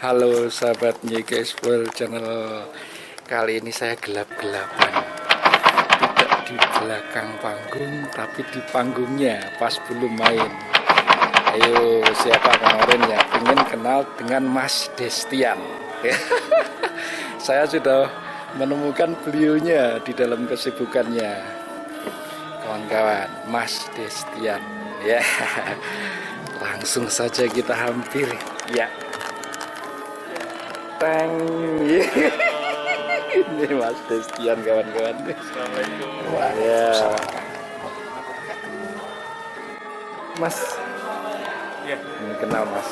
Halo sahabat Nyike Explore Channel. Kali ini saya gelap-gelapan, tidak di belakang panggung tapi di panggungnya pas belum main. Ayo, siapa kemarin yang ingin kenal dengan Mas Destian? Saya sudah menemukan beliaunya di dalam kesibukannya, kawan-kawan. Mas Destian, ya. Langsung saja kita hampir, ya. Teng. Ini Mas Destian, kawan-kawan. Assalamualaikum. Wah, ya. Mas, Ya, ini kenal Mas.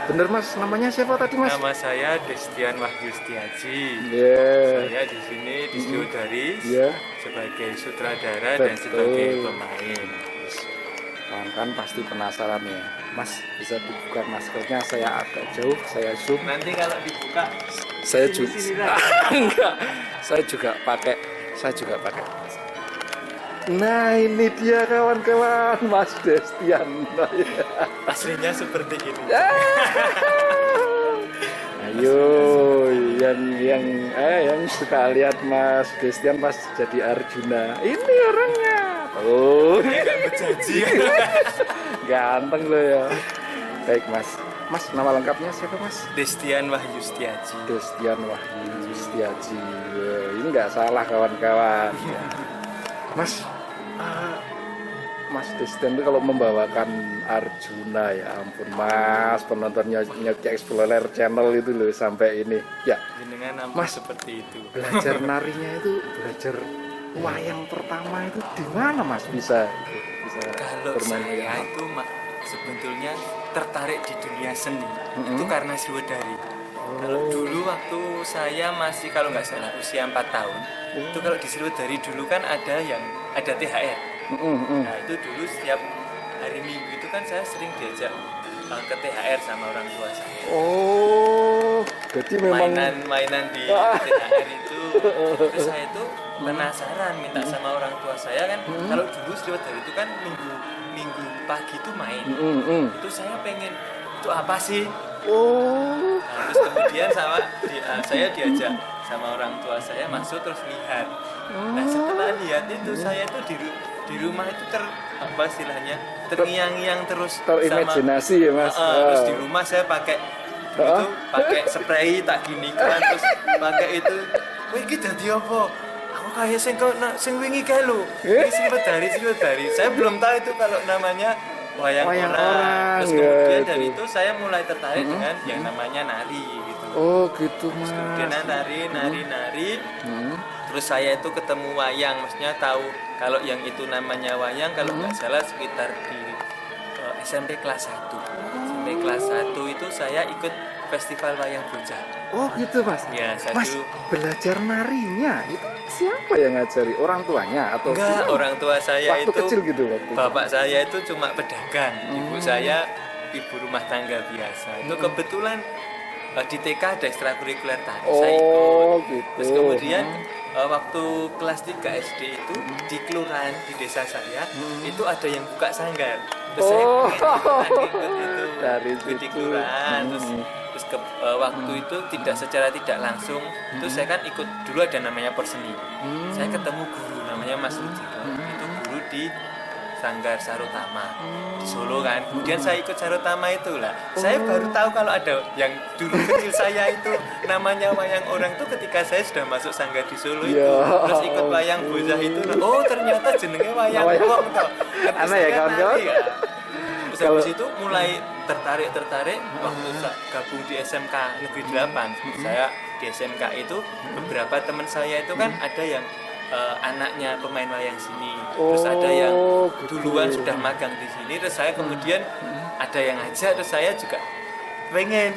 Bener Mas, namanya siapa tadi Mas? nama saya Destian Wahyu Setiaji. Ya. Saya di sini disutradari Ya. sebagai sutradara dan sebagai pemain. Kawan-kawan pasti penasaran ya. Mas, bisa dibuka maskernya? Saya agak jauh, saya zoom. Nanti kalau dibuka, Saya juga sini lah. enggak. Saya juga pakai. Nah, ini dia kawan-kawan, Mas Destian. Aslinya seperti ini. Ayo, yang suka lihat Mas Destian pas jadi Arjuna. Ini orangnya. Oh, Nggak berjanji. ganteng loh ya. Baik Mas. Mas, nama lengkapnya siapa Mas? Destian Wahyu Setiaji. Destian Wahyu Setiaji. Ini nggak salah kawan-kawan. Ya. Mas, Mas Destian itu kalau membawakan Arjuna, ya ampun Mas, penontonnya Nyike Explorer Channel itu loh sampai ini. Ya, Dengan nama Mas. seperti itu. belajar narinya itu, belajar wayang pertama itu di mana Mas bisa Kalau bermain saya wayang? itu sebetulnya tertarik di dunia seni itu karena Siwedari. Kalau dulu waktu saya masih, kalau nggak salah usia 4 tahun, itu kalau di Siwedari dulu kan ada THR. Nah itu dulu setiap hari Minggu itu kan saya sering diajak ke THR sama orang tua saya. Oh, jadi memang Mainan di THR itu. Terus saya itu penasaran, minta sama orang tua saya kan, kalau dulu Siwedari itu kan minggu pagi itu main. Itu saya pengen, itu apa sih? Oh, Nah, terus kemudian saya diajak sama orang tua saya masuk terus lihat. Nah setelah lihat itu saya itu di rumah itu apa istilahnya, terngiang-ngiang terus terimajinasi ya Mas. terus di rumah saya pakai itu, pakai spray tak gini kan, terus pakai itu. Wih, iki dadi apa? Aku kayak sing wingi kae lho. Iki Siwedari. Saya belum tahu itu kalau namanya wayang orang. Terus kemudian dari itu saya mulai tertarik dengan yang namanya nari gitu. Oh gitu Mas. Kemudian nari. Terus saya itu ketemu wayang, maksudnya tahu kalau yang itu namanya wayang, kalau nggak salah sekitar di SMP kelas 1. SMP kelas 1 itu saya ikut festival wayang bocah. Oh gitu Mas. Ya, saya Mas, dulu belajar narinya itu siapa yang ngajari? Orang tuanya atau enggak, orang tua saya waktu itu kecil gitu waktu. bapak saya itu cuma pedagang, ibu saya ibu rumah tangga biasa. Itu kebetulan di TK ada ekstrakurikuler tari, saya ikut. Oh gitu. Terus kemudian waktu kelas 3 SD itu di kelurahan di desa saya itu ada yang buka sanggar. Terus saya ikut itu Dari ikut di situ. kelurahan. Terus waktu itu tidak langsung itu saya kan ikut dulu ada namanya perseni. Saya ketemu guru namanya Mas Rujito. Itu guru di Sanggar Sarotama di Solo kan. Kemudian saya ikut Sarotama itu lah. Saya baru tahu kalau ada yang dulu kecil saya itu namanya wayang orang itu ketika saya sudah masuk Sanggar di Solo itu. Ya. Terus ikut wayang bocah itu. Oh, ternyata jenenge wayang wong toh. Aneh ya, kawan-kawan? Terus habis itu mulai tertarik waktu gabung di SMK Negeri 8. Saya di SMK itu beberapa teman saya itu kan ada yang anaknya pemain wayang sini, terus ada yang duluan sudah magang di sini, terus saya kemudian ada yang ngajak, terus saya juga pengen.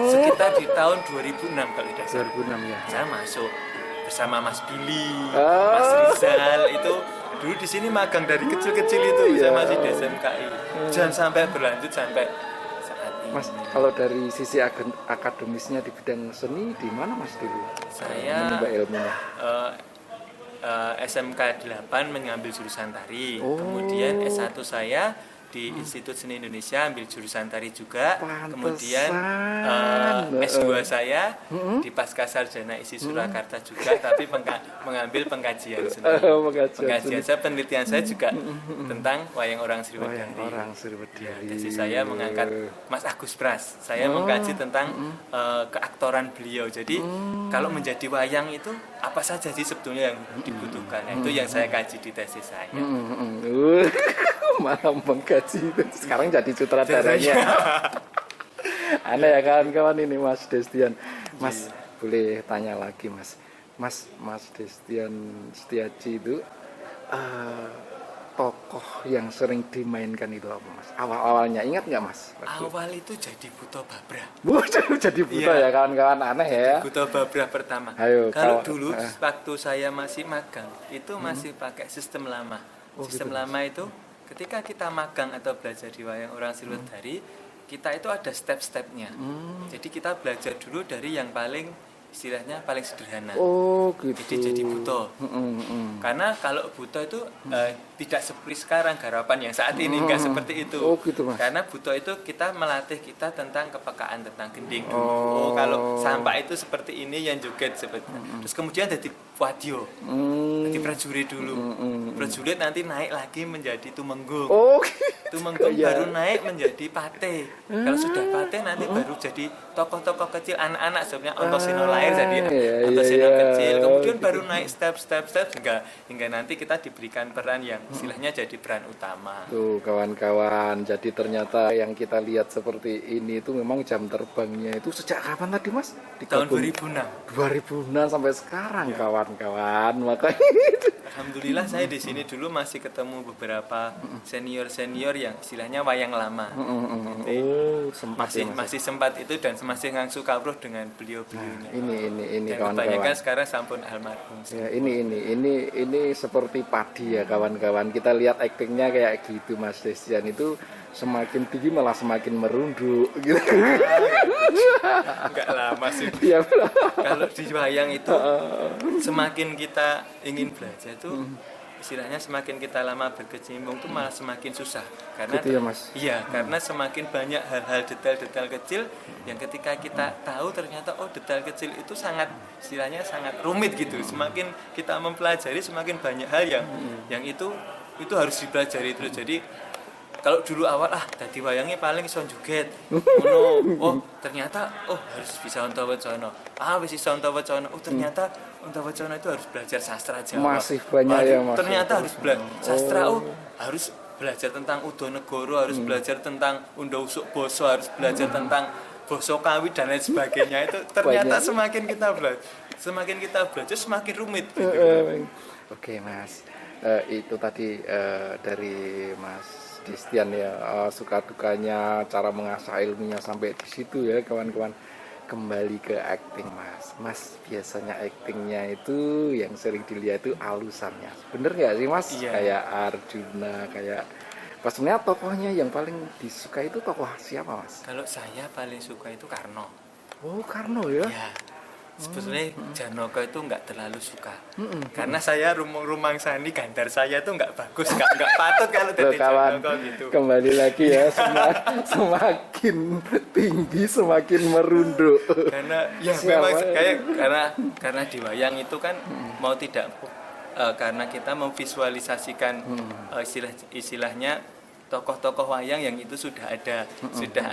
Sekitar di tahun 2006 kalau tidak salah 2006 ya. saya masuk bersama Mas Billy, Mas Rizal itu dulu di sini magang dari kecil-kecil itu. Saya masih di SMKI dan sampai berlanjut sampai saat ini. Mas, kalau dari sisi akademisnya di bidang seni di mana Mas dulu? Saya menimba ilmunya. SMK 8 mengambil jurusan tari. Oh. Kemudian S1 saya di Institut Seni Indonesia, ambil jurusan tari juga. Pantesan. Kemudian S2 saya di Pasca Sarjana ISI Surakarta juga, tapi mengambil pengkajian seni. Pengkajian saya, penelitian saya juga tentang wayang orang Sriwedari. Orang Sriwedari. Jadi saya mengangkat Mas Agus Pras. Saya mengkaji tentang keaktoran beliau. Jadi kalau menjadi wayang itu apa saja sih sebetulnya yang dibutuhkan? Nah, itu yang saya kaji di tesis saya. Malah mengkaji itu. Sekarang jadi sutradaranya. Aneh ya kawan-kawan ini Mas Destian. Mas boleh tanya lagi Mas. Mas Destian Setiaji itu tokoh yang sering dimainkan itu apa Mas? Awal-awalnya ingat nggak Mas? Awal itu jadi Buto Babra. Jadi buta ya kawan-kawan, aneh ya. Buto Babra pertama. Ayo, kalau dulu waktu saya masih magang itu masih pakai sistem lama. Sistem lama itu ketika kita magang atau belajar di wayang orang Sriwedari, kita itu ada step-stepnya. Jadi kita belajar dulu dari yang paling istilahnya paling sederhana. Oh gitu. Jadi buto. Karena kalau buto itu tidak seperti sekarang garapan yang saat ini, enggak seperti itu. Oh gitu Mas. Karena buto itu kita melatih kita tentang kepekaan tentang gending dulu. Oh, kalau sampah itu seperti ini yang joget seperti. Terus kemudian jadi wadyo. Jadi prajurit dulu. Prajurit nanti naik lagi menjadi tumenggung. Oh. Tumenggung baru naik menjadi pate. Kalau sudah pate nanti baru jadi tokoh-tokoh kecil, anak-anak sebenarnya Ontosino lahir jadi Ontosino kecil. Kemudian baru naik step hingga nanti kita diberikan peran yang istilahnya jadi peran utama. Tuh kawan-kawan, jadi ternyata yang kita lihat seperti ini itu memang jam terbangnya itu sejak kapan tadi Mas? Tahun 2006. 2006 sampai sekarang kawan-kawan. Makanya Alhamdulillah saya di sini dulu masih ketemu beberapa senior yang istilahnya wayang lama. Masih sempat itu dan masih ngangsu kawruh dengan beliau-beliaunya. Ini dan kawan-kawan. kebanyakan sekarang sampun almarhum. Ya, ini seperti padi ya kawan-kawan. Kita lihat aktingnya kayak gitu Mas Destian itu semakin tinggi malah semakin merunduk gitu. Enggak lama sih. Iya. Kalau di wayang itu semakin kita ingin belajar itu istilahnya semakin kita lama berkecimpung tuh malah semakin susah karena gitu ya, Mas? Iya, karena semakin banyak hal-hal detail-detail kecil yang ketika kita tahu ternyata detail kecil itu sangat istilahnya sangat rumit gitu. Semakin kita mempelajari semakin banyak hal yang itu harus dipelajari terus. Jadi kalau dulu awal tadi wayangnya paling iso joget. Ternyata harus bisa Ontowecana. Wis iso Ontowecana. Ternyata Ontowecana itu harus belajar sastra Jawa. Masih banyak ya Mas. Ternyata harus belajar sastra. Harus belajar tentang Udonegoro, harus belajar tentang Unda Usuk Basa, harus belajar tentang Basa Kawi dan lain sebagainya. Itu ternyata semakin kita belajar semakin rumit. Oke Mas. Itu tadi dari Mas Destian ya, suka dukanya cara mengasah ilmunya sampai di situ ya kawan-kawan. Kembali ke acting Mas biasanya actingnya itu yang sering dilihat itu alusannya, bener nggak sih Mas? Iya. Kayak Arjuna, kayak sebenarnya tokohnya yang paling disuka itu tokoh siapa Mas? Kalau saya paling suka itu Karno. Oh Karno ya? Ya. Sebetulnya Janaka itu nggak terlalu suka karena saya rumang sani gandar saya itu nggak bagus, nggak patut kalau jadi Janaka gitu. Kembali lagi ya, semakin tinggi semakin merunduk. Karena ya memang karena di wayang itu kan mau tidak karena kita memvisualisasikan istilahnya tokoh-tokoh wayang yang itu sudah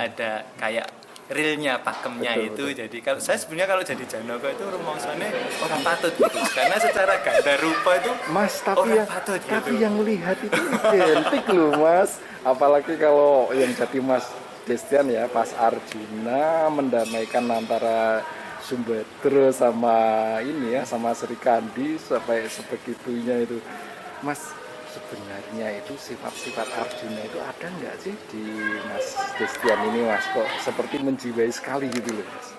ada kayak realnya pakemnya itu. Jadi kalau saya sebenarnya kalau jadi Janaka itu rumangsane orang patut gitu. Karena secara ganda rupa itu Mas orang patut gitu. Tapi yang lihat itu identik loh Mas. Apalagi kalau yang jadi Mas Destian ya pas Arjuna mendamaikan antara Sumbadra sama sama Sri Kandi sampai sebegitunya itu. Mas sebenarnya itu sifat-sifat Arjuna itu ada nggak sih di Mas Destian ini Mas, kok seperti menjiwai sekali gitu loh Mas?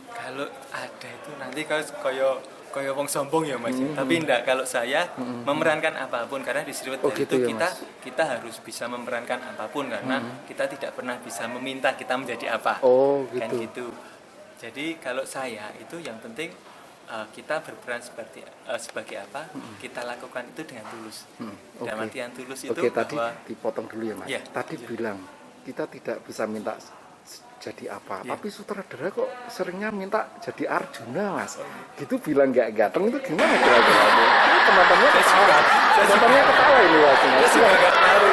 Kalau ada itu nanti koyo wong sombong ya Mas. Tapi enggak, kalau saya memerankan apapun karena di Sriwedari gitu itu ya, kita harus bisa memerankan apapun karena kita tidak pernah bisa meminta kita menjadi apa. Oh gitu. Kan gitu. Jadi kalau saya itu yang penting kita berperan sebagai apa, kita lakukan itu dengan tulus. Dalam artian tulus itu Oke, tadi bahwa dipotong dulu ya Mas. Ya, Tadi bilang kita tidak bisa minta jadi apa, Ya. tapi sutradara kok seringnya minta jadi Arjuna Mas. Gitu bilang nggak ganteng itu gimana kira-kira? Penontonnya ketawa, penontonnya ketawa ini Mas. saya juga nggak tahu.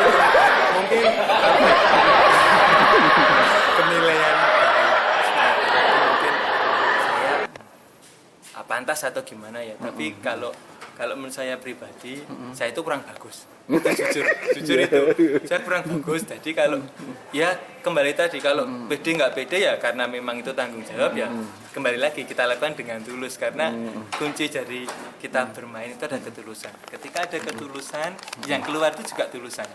Mungkin penilaian mungkin saya pantas atau gimana ya. Tapi kalau menurut saya pribadi, saya itu kurang bagus. Jujur itu, saya kurang bagus. Jadi kalau ya kembali tadi, kalau pede nggak pede ya karena memang itu tanggung jawab ya. Kembali lagi kita lakukan dengan tulus karena kunci dari kita bermain itu ada ketulusan. Ketika ada ketulusan, yang keluar itu juga tulusan.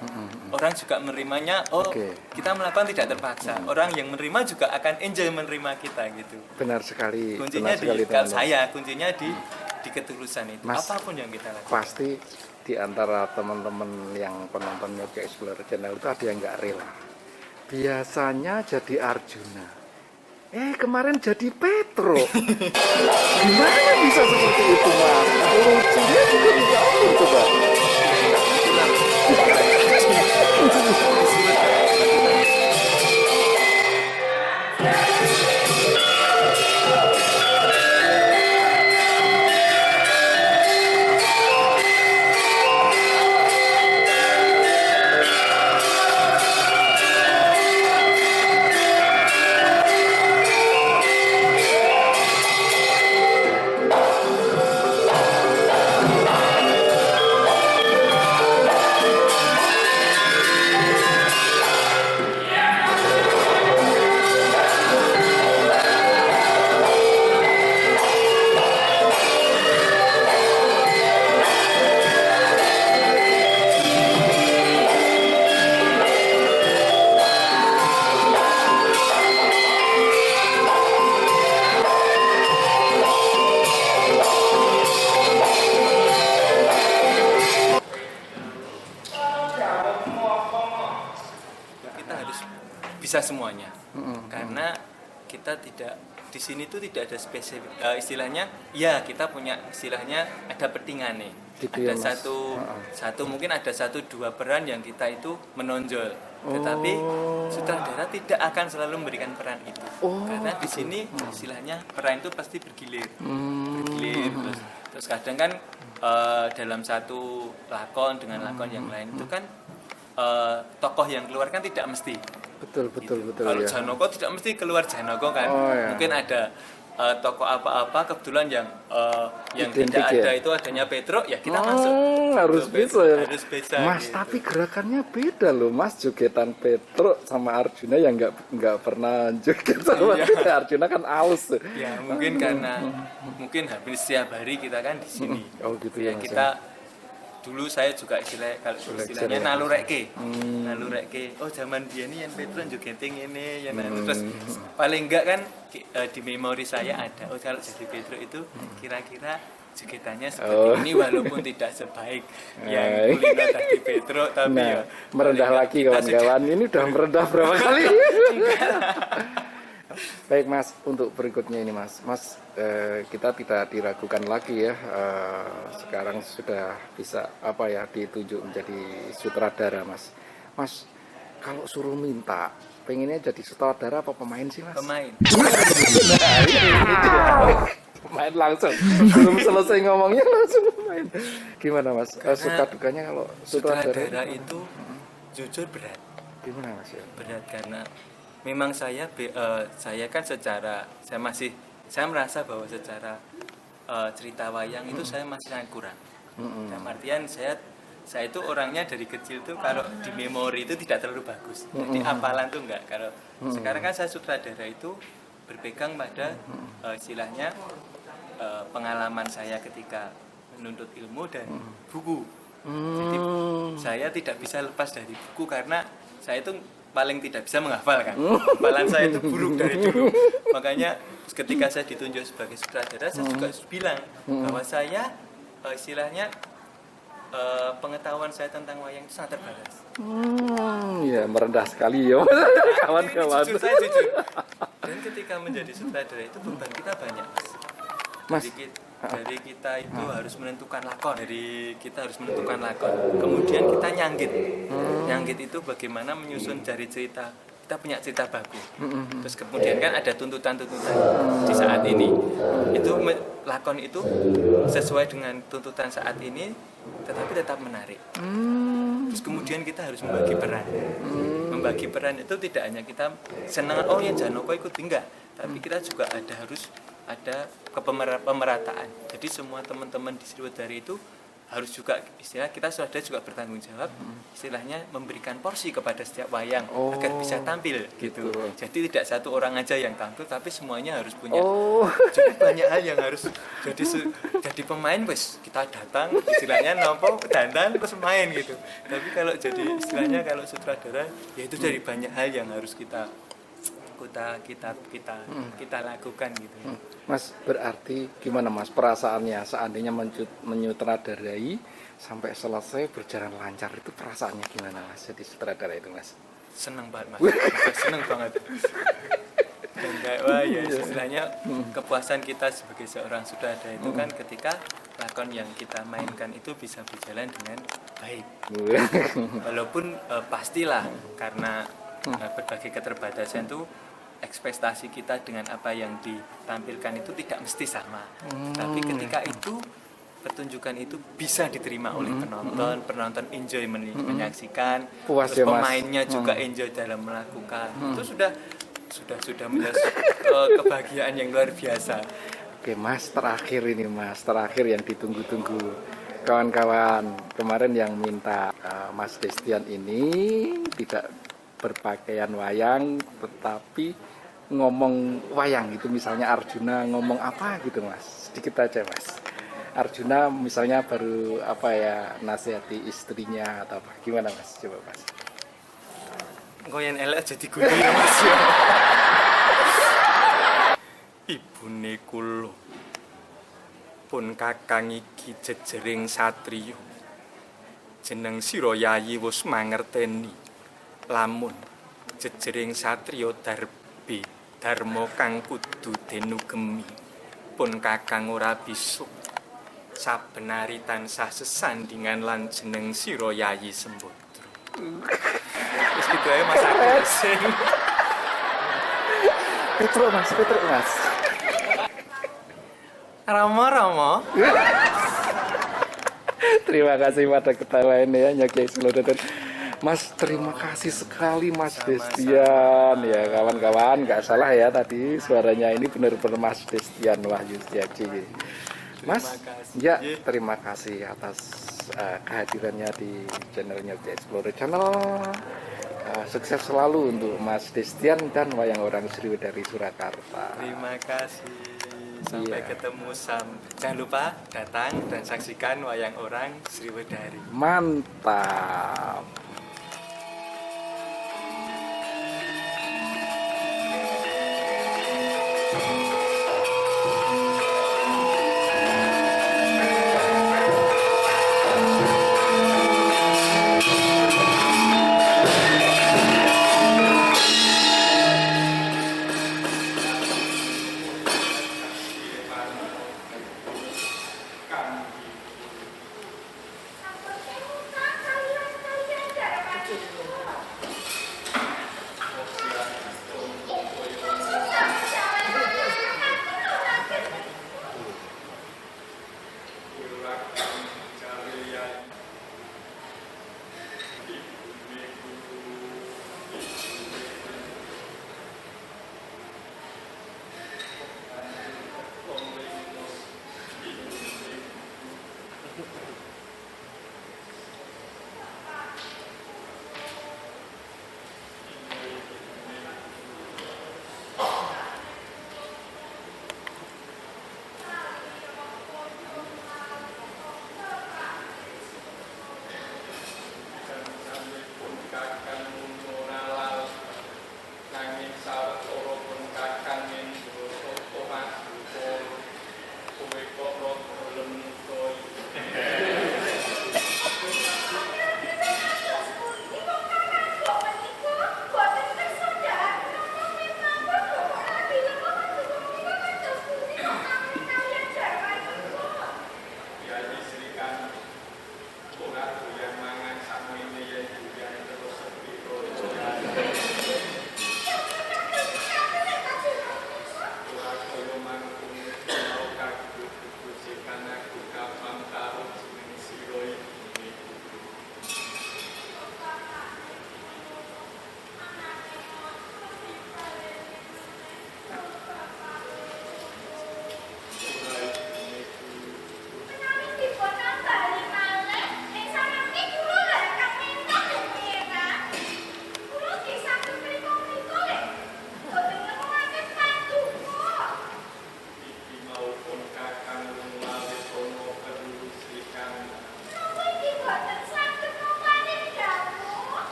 Orang juga menerimanya, kita melakukan tidak terpaksa. Orang yang menerima juga akan enjoy menerima kita gitu. Benar sekali. Kuncinya benar sekali, kalau teman-teman. saya kuncinya di ketulusan itu. Mas, apapun yang kita lakukan. Pasti di antara teman-teman yang penonton Yoga Explorer Channel itu ada yang nggak rela. Biasanya jadi Arjuna. Kemarin jadi Petro. Gimana bisa seperti itu Mas? Lucunya juga tidak ada coba. Kita harus bisa semuanya. Karena kita tidak di sini tuh tidak ada spesifik istilahnya. Ya kita punya istilahnya ada petingan nih. Gitu Ada ya, Mas. satu mungkin ada 1-2 peran yang kita itu menonjol. Tetapi sutradara tidak akan selalu memberikan peran itu. Karena di sini istilahnya peran itu pasti bergilir. Bergilir terus kadang kan dalam satu lakon dengan lakon yang lain itu kan tokoh yang keluar kan tidak mesti. Betul Kalau ya. Janoko tidak mesti keluar Janoko kan. Ya. Mungkin ada tokoh apa-apa kebetulan yang Identik tidak ya? ada itu adanya Petro ya kita masuk. Harus Gitu, bisa ya. Harus bisa. Mas, gitu. tapi gerakannya beda loh Mas. Jogetan Petro sama Arjuna yang nggak pernah joget sama kita. Arjuna kan aus. Ya mungkin karena mungkin hampir setiap hari kita kan di sini. Oh gitu Ya ya Mas. kita dulu saya juga istilahnya nalureke. Oh zaman dia nih yang Petro jogeting ini yang terus paling enggak kan di memori saya ada kalau jadi Petro itu kira-kira jogetannya seperti ini walaupun tidak sebaik yang Kulino tadi Petro tapi ya merendah lagi kawan-kawan. Ini udah merendah berapa kali? Baik Mas, untuk berikutnya ini Mas, kita tidak diragukan lagi ya. Sekarang sudah bisa ditunjuk menjadi sutradara Mas. Mas, kalau suruh minta, pengennya jadi sutradara apa pemain sih Mas? pemain. Pemain langsung, belum selesai ngomongnya langsung pemain. Gimana Mas? Suka dukanya kalau Sutradara itu jujur berat. Gimana Mas ya? Berat karena memang saya kan saya merasa bahwa secara cerita wayang itu saya masih sangat kurang. Dalam artian saya itu orangnya dari kecil tuh kalau di memori itu tidak terlalu bagus. Jadi hafalan tuh enggak. Kalau sekarang kan saya sutradara itu berpegang pada istilahnya pengalaman saya ketika menuntut ilmu dan buku. Jadi saya tidak bisa lepas dari buku karena saya itu paling tidak bisa menghafal kan. Hafalan saya itu buruk dari dulu. Makanya ketika saya ditunjuk sebagai sutradara saya juga bilang bahwa saya istilahnya pengetahuan saya tentang wayang itu sangat terbatas. Ya merendah sekali ya kawan-kawan. Saya jujur. Dan ketika menjadi sutradara itu beban kita banyak, Mas. Mas, Jadi dari kita itu harus menentukan lakon, kemudian kita nyanggit itu bagaimana menyusun dari cerita, kita punya cerita bagus, terus kemudian kan ada tuntutan-tuntutan di saat ini, itu lakon itu sesuai dengan tuntutan saat ini tetapi tetap menarik. Terus kemudian kita harus membagi peran itu tidak hanya kita senang oh ya Janoko ikut, enggak, tapi kita juga harus ada pemerataan. Jadi semua teman-teman di Sriwedari itu harus juga istilah kita sudah juga bertanggung jawab, istilahnya memberikan porsi kepada setiap wayang agar bisa tampil gitu. Jadi tidak satu orang aja yang tampil, tapi semuanya harus punya. Jadi banyak hal yang harus jadi pemain, wes kita datang istilahnya nopo dandan terus main gitu. Tapi kalau jadi istilahnya kalau sutradara ya itu dari banyak hal yang harus kita lakukan gitu. Mas, berarti gimana Mas perasaannya seandainya menyutradarai sampai selesai berjalan lancar, itu perasaannya gimana Mas jadi sutradara itu Mas? Seneng banget Mas, seneng banget. Dan kayak wah ya istilahnya kepuasan kita sebagai seorang sutradara itu kan ketika lakon yang kita mainkan itu bisa berjalan dengan baik. Walaupun pastilah karena berbagai keterbatasan itu ekspektasi kita dengan apa yang ditampilkan itu tidak mesti sama. Tapi ketika itu pertunjukan itu bisa diterima oleh penonton enjoy menyaksikan, puas terus ya, Mas. pemainnya juga enjoy dalam melakukan. Itu sudah menjadi kebahagiaan yang luar biasa. Oke Mas, terakhir yang ditunggu-tunggu kawan-kawan kemarin yang minta Mas Destian ini tidak berpakaian wayang tetapi ngomong wayang gitu, misalnya Arjuna ngomong apa gitu Mas, sedikit aja Mas. Arjuna misalnya baru nasihati istrinya atau apa, gimana Mas, coba Mas. Goyen elek jadi guyu ya Mas. Ibune kula pun kakang iki jejering satriya, jeneng sira yayi wis mangerteni, lamun jejering satriya darbe dharma kang kudu denugemi, pun kakang ora bisa sabenari tansah sesandingan lan jeneng sira yayi Sembadra. Wis gitu ae Mas aku sing Petruk Mas. Rama. Terima kasih pada ketawa ini ya Nyaki Slodoten. Mas, terima kasih sekali Mas Destian ya kawan-kawan, nggak salah ya tadi suaranya ini benar-benar Mas Destian Wahyu Setiaji. Mas, ya terima kasih atas kehadirannya di channelnya The Explorer Channel. Sukses selalu untuk Mas Destian dan Wayang Orang Sriwedari Surakarta. Terima kasih. Sampai ketemu jangan lupa datang dan saksikan Wayang Orang Sriwedari. Mantap.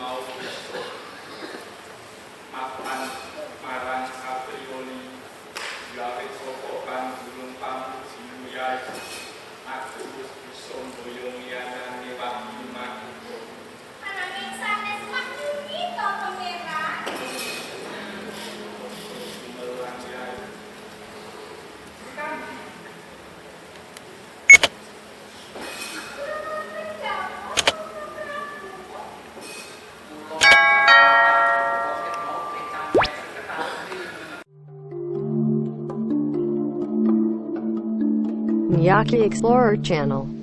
mau besok mapan marang kaprioli gawe sokokan gunung tamu sinuyai aku wis bisa mboyong yanane waktu mati Ananging sanes waktu kita pangeran. melang yai kan Miyake Explorer Channel.